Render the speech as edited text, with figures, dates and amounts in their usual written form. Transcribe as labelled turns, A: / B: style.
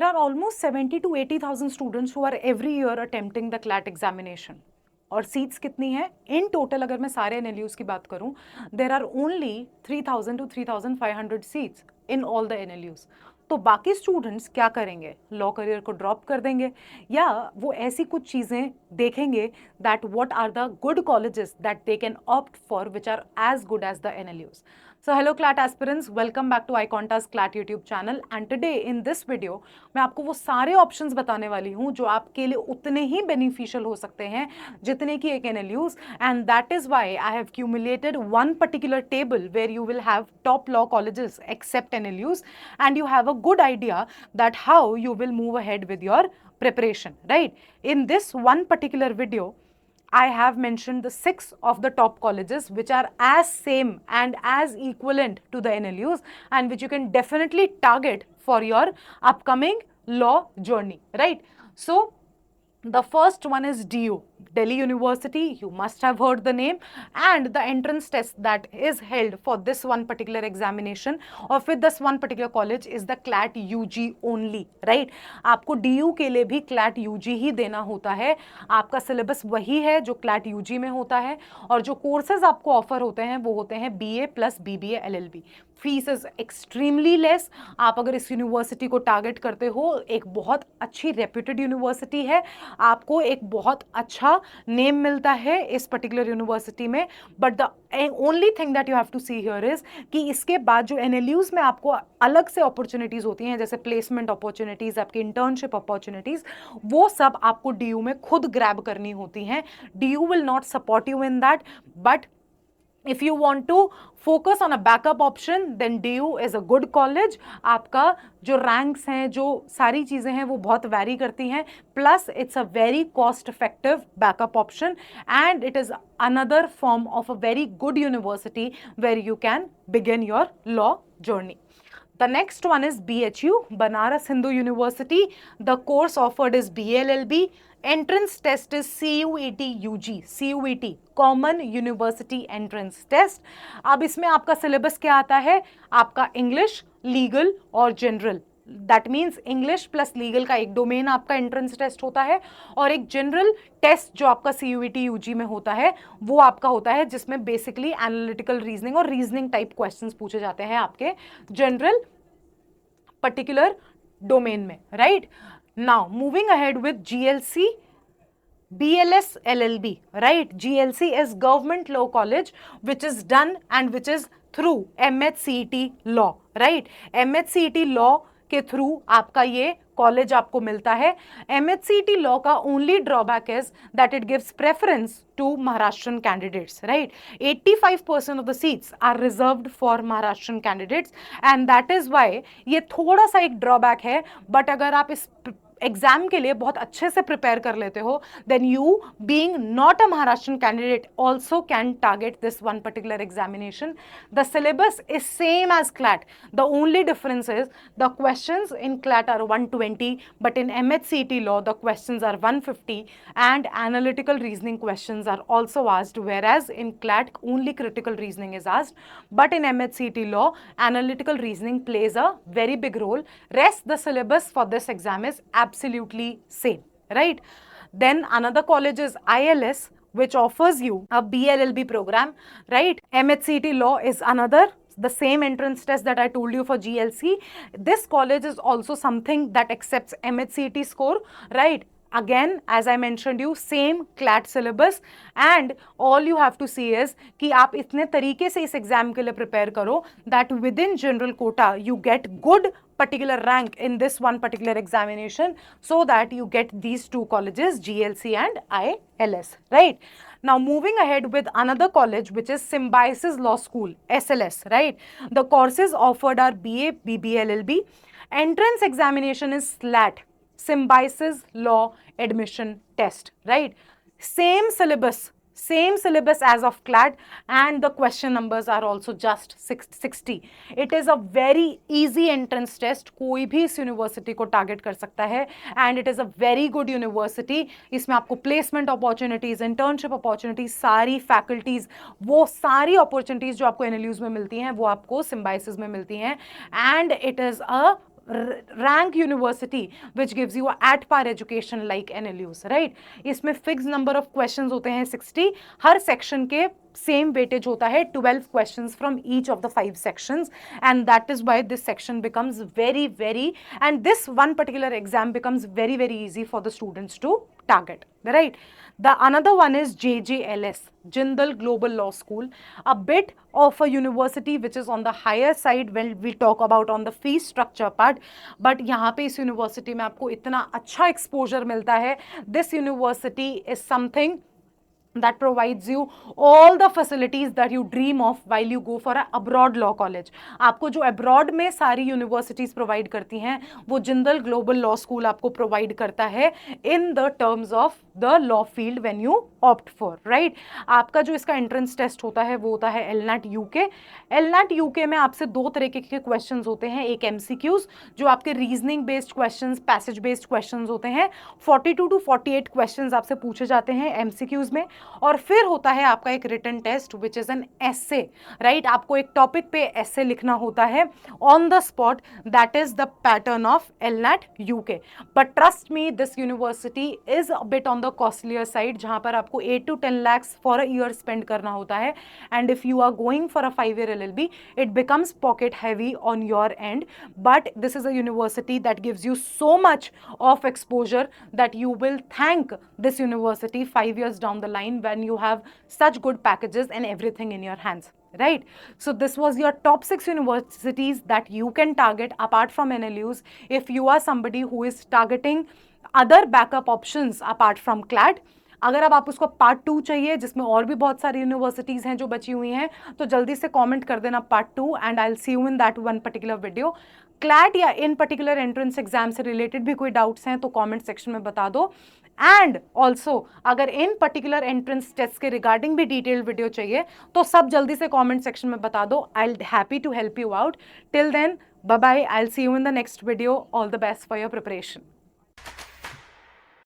A: there are almost 70 to 80,000 students who are every year attempting the CLAT examination. और seats कितनी है in total? अगर मैं सारे एनएलयूज की बात करूं, there are only 3000 to 3500 seats in all the NLUs. तो बाकी स्टूडेंट्स क्या करेंगे? लॉ करियर को ड्रॉप कर देंगे, या वो ऐसी कुछ चीज़ें देखेंगे that what are the good colleges that they can opt for which are as good as the NLUs. So hello CLAT aspirants, welcome back to iConta's CLAT YouTube channel and today in this video मैं आपको वो सारे options बताने वाली हूँ जो आपके लिए उतने ही beneficial हो सकते हैं जितने की एक NLUs, and that is why I have accumulated one particular table where you will have top law colleges except NLUs and you have a good idea that how you will move ahead with your preparation, right? In this one particular video I have mentioned the 6 of the top colleges which are as same and as equivalent to the NLUs and which you can definitely target for your upcoming law journey, right? So the first one is DU, Delhi University. You must have heard the name, and the entrance test that is held for this one particular examination or with this one particular college is the CLAT UG only, right? आपको DU के लिए भी CLAT UG ही देना होता है. आपका syllabus वही है जो CLAT UG में होता है और जो कोर्सेज आपको ऑफर होते हैं वो होते हैं BA plus BBA LLB. Fees is extremely less. आप अगर इस यूनिवर्सिटी को टारगेट करते हो, एक बहुत अच्छी रेप्यूटेड यूनिवर्सिटी है, आपको एक बहुत अच्छा नेम मिलता है इस पर्टिकुलर यूनिवर्सिटी में. But the only thing that you have to see here is कि इसके बाद जो एनएलयूज में आपको अलग से अपॉर्चुनिटीज होती हैं जैसे प्लेसमेंट अपॉर्चुनिटीज, आपकी इंटर्नशिप अपॉर्चुनिटीज, वो सब आपको डीयू में खुद ग्रैब करनी होती हैं. DU will not support you in that, but if you want to focus on a backup option then DU is a good college. आपका जो रैंक्स हैं, जो सारी चीज़ें हैं वो बहुत वैरी करती हैं, plus it's a very cost effective backup option and it is another form of a very good university where you can begin your law journey. The next one is BHU, Banaras Hindu University. The course offered is BLLB. Entrance test is CUET UG, CUET Common University Entrance Test. अब इसमें आपका syllabus क्या आता है? आपका English, legal और general. That means English plus legal का एक डोमेन आपका एंट्रेंस टेस्ट होता है और एक जनरल टेस्ट जो आपका CUET UG में होता है वो आपका होता है जिसमें बेसिकली एनालिटिकल रीजनिंग और रीजनिंग टाइप क्वेश्चंस पूछे जाते हैं आपके जनरल पर्टिकुलर डोमेन में, right? Now moving ahead with GLC BLS LLB, right? GLC is Government Law College which is done and which is through MHCET Law, right? MHCET Law के through आपका ये college आपको मिलता है. MHCET law का only drawback is that it gives preference to Maharashtrian candidates, right? 85% of the seats are reserved for Maharashtrian candidates and that is why ये थोड़ा सा एक ड्रॉबैक है. बट अगर आप इस एग्जाम के लिए बहुत अच्छे से प्रिपेयर कर लेते हो then you being not a Maharashtrian candidate also can target this one particular examination. The syllabus is same as CLAT. The only difference is the questions in CLAT are 120 but in MHCET law the questions are 150 and analytical reasoning questions are also asked, whereas in CLAT only critical reasoning is asked, but in MHCET law analytical reasoning plays a very big role. Rest the syllabus for this exam is absolutely same, right? Then another college is ILS which offers you a BLLB program, right? MHCET law is another, the same entrance test that I told you for GLC. This college is also something that accepts MHCET score, right? Again, as I mentioned you, same CLAT syllabus and all you have to see is कि आप इतने तरीके से इस exam के लिए prepare करो that within general quota you get good particular rank in this one particular examination so that you get these two colleges, GLC and ILS, right? Now moving ahead with another college which is Symbiosis Law School, SLS, right? The courses offered are BA, BBA, LLB. Entrance examination is SLAT, Symbiosis Law Admission Test, right? Same syllabus as of CLAT and the question numbers are also just 60. It is a very easy entrance test. कोई भी इस university को target कर सकता है and it is a very good university. इसमें आपको placement opportunities, internship opportunities, सारी फैकल्टीज, वो सारी अपॉर्चुनिटीज जो आपको NLUs में मिलती हैं वो आपको सिम्बाइसिस में मिलती हैं and it is a rank university which gives you a at par education like NLUs, right? इसमें फिक्स नंबर ऑफ क्वेश्चंस होते हैं 60, हर सेक्शन के सेम वेटेज होता है 12 questions from each of the 5 sections, and that is why this section becomes very and this one particular exam becomes very easy for the students to target, right? The another one is JGLS, Jindal Global Law School, a bit of a university which is on the higher side when we talk about on the fee structure part, but यहाँ पे इस university में आपको इतना अच्छा exposure मिलता है. This university is something that provides you all the facilities that you dream of while you go for a abroad law college. आपको जो abroad में सारी universities provide करती हैं वो जिंदल ग्लोबल लॉ स्कूल आपको provide करता है in the terms of the law field when you opt for, right? आपका जो इसका entrance test होता है वो होता है LNAT UK. LNAT UK में आपसे दो तरीके के questions होते हैं, एक MCQs जो आपके reasoning based questions, passage based questions होते हैं, 42 to 48 questions आपसे पूछे जाते हैं MCQs में, और फिर होता है आपका एक written test which is an essay, right? आपको एक टॉपिक पे एसे लिखना होता है on the spot. That is the pattern of LNAT UK. But trust me, this university is a bit on the costlier side, जहां पर आपको 8 to 10 lakhs for a year spend करना होता है. And if you are going for a 5-year LLB, it becomes pocket heavy on your and. But this is a university that gives you so much of exposure that you will thank this university 5 years down the line when you have such good packages and everything in your hands, right? So this was your top 6 universities that you can target apart from NLUs if you are somebody who is targeting other backup options apart from CLAT. अगर अब आप उसको part 2 चाहिए जिसमें और भी बहुत सारी यूनिवर्सिटीज़ हैं जो बची हुई हैं, तो जल्दी से कमेंट कर देना part 2 and I will see you in that one particular video. CLAT या इन पर्टिकुलर एंट्रेंस एग्जाम से रिलेटेड भी कोई डाउट्स हैं तो कमेंट सेक्शन में बता दो. एंड ऑल्सो अगर इन पर्टिकुलर एंट्रेंस टेस्ट के रिगार्डिंग भी डिटेल्ड वीडियो चाहिए तो सब जल्दी से कमेंट सेक्शन में बता दो. I will happy to help you out. Till then, bye bye. I will see you in the next video. All the best for your preparation.